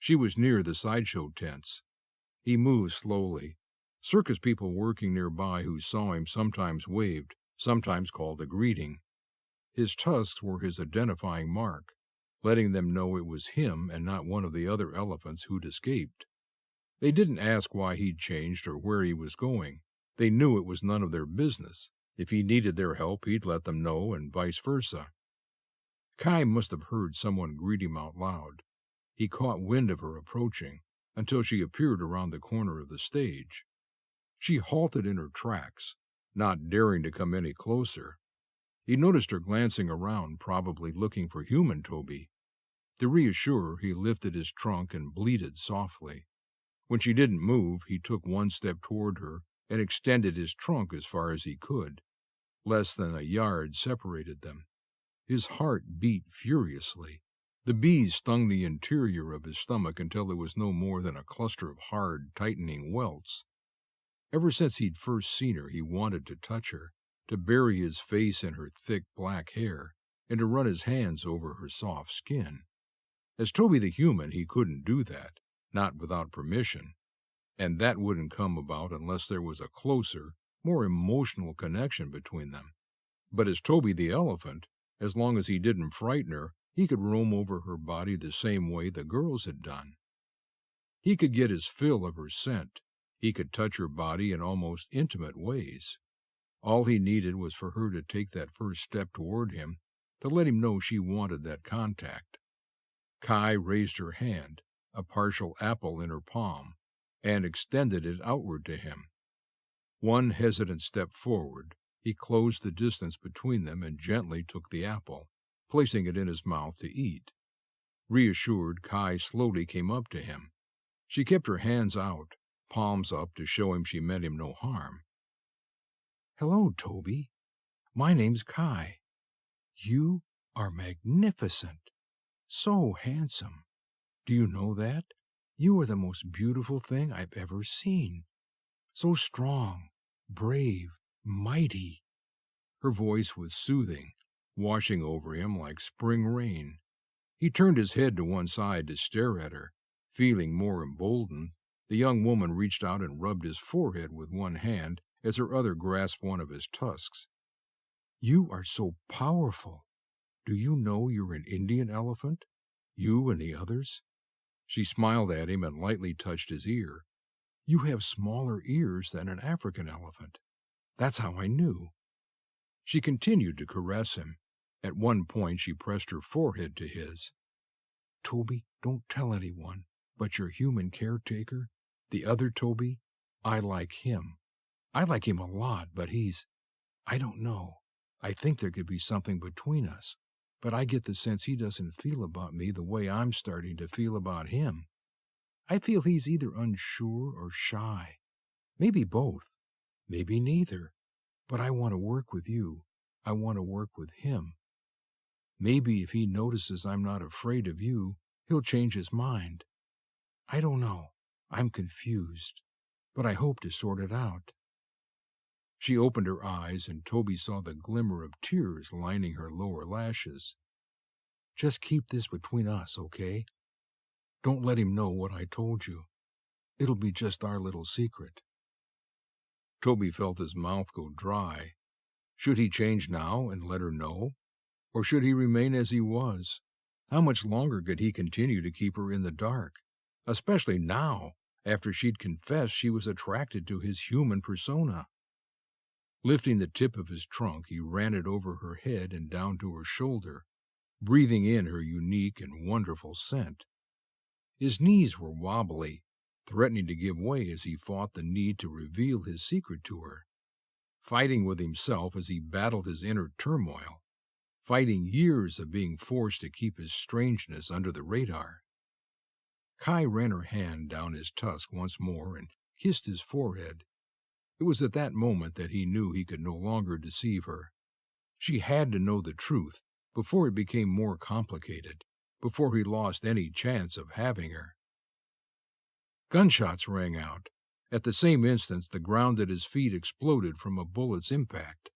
She was near the sideshow tents. He moved slowly. Circus people working nearby who saw him sometimes waved, sometimes called a greeting. His tusks were his identifying mark, letting them know it was him and not one of the other elephants who'd escaped. They didn't ask why he'd changed or where he was going. They knew it was none of their business. If he needed their help, he'd let them know, and vice versa. Kai must have heard someone greet him out loud. He caught wind of her approaching, until she appeared around the corner of the stage. She halted in her tracks, not daring to come any closer. He noticed her glancing around, probably looking for human Toby. To reassure her, he lifted his trunk and bleated softly. When she didn't move, he took one step toward her and extended his trunk as far as he could. Less than a yard separated them. His heart beat furiously. The bees stung the interior of his stomach until there was no more than a cluster of hard, tightening welts. Ever since he'd first seen her, he wanted to touch her, to bury his face in her thick black hair, and to run his hands over her soft skin. As Toby the human, he couldn't do that, not without permission, and that wouldn't come about unless there was a closer, more emotional connection between them. But as Toby the elephant, as long as he didn't frighten her, he could roam over her body the same way the girls had done. He could get his fill of her scent. He could touch her body in almost intimate ways. All he needed was for her to take that first step toward him, to let him know she wanted that contact. Kai raised her hand, a partial apple in her palm, and extended it outward to him. One hesitant step forward, he closed the distance between them and gently took the apple, placing it in his mouth to eat. Reassured, Kai slowly came up to him. She kept her hands out, palms up to show him she meant him no harm. "Hello, Toby. My name's Kai. You are magnificent. So handsome. Do you know that? You are the most beautiful thing I've ever seen. So strong, brave, mighty." Her voice was soothing, washing over him like spring rain. He turned his head to one side to stare at her. Feeling more emboldened, the young woman reached out and rubbed his forehead with one hand as her other grasped one of his tusks. "You are so powerful. Do you know you're an Indian elephant? You and the others?" She smiled at him and lightly touched his ear. "You have smaller ears than an African elephant. That's how I knew." She continued to caress him. At one point she pressed her forehead to his. "Toby, don't tell anyone, but your human caretaker, the other Toby, I like him. I like him a lot, but I don't know. I think there could be something between us, but I get the sense he doesn't feel about me the way I'm starting to feel about him. I feel he's either unsure or shy. Maybe both. Maybe neither. But I want to work with you. I want to work with him. Maybe if he notices I'm not afraid of you, he'll change his mind. I don't know. I'm confused, but I hope to sort it out." She opened her eyes, and Toby saw the glimmer of tears lining her lower lashes. "Just keep this between us, okay? Don't let him know what I told you. It'll be just our little secret." Toby felt his mouth go dry. Should he change now and let her know? Or should he remain as he was? How much longer could he continue to keep her in the dark? Especially now, after she'd confessed she was attracted to his human persona. Lifting the tip of his trunk, he ran it over her head and down to her shoulder, breathing in her unique and wonderful scent. His knees were wobbly, threatening to give way as he fought the need to reveal his secret to her, fighting with himself as he battled his inner turmoil, fighting years of being forced to keep his strangeness under the radar. Kai ran her hand down his tusk once more and kissed his forehead. It was at that moment that he knew he could no longer deceive her. She had to know the truth before it became more complicated, before he lost any chance of having her. Gunshots rang out. At the same instant, the ground at his feet exploded from a bullet's impact.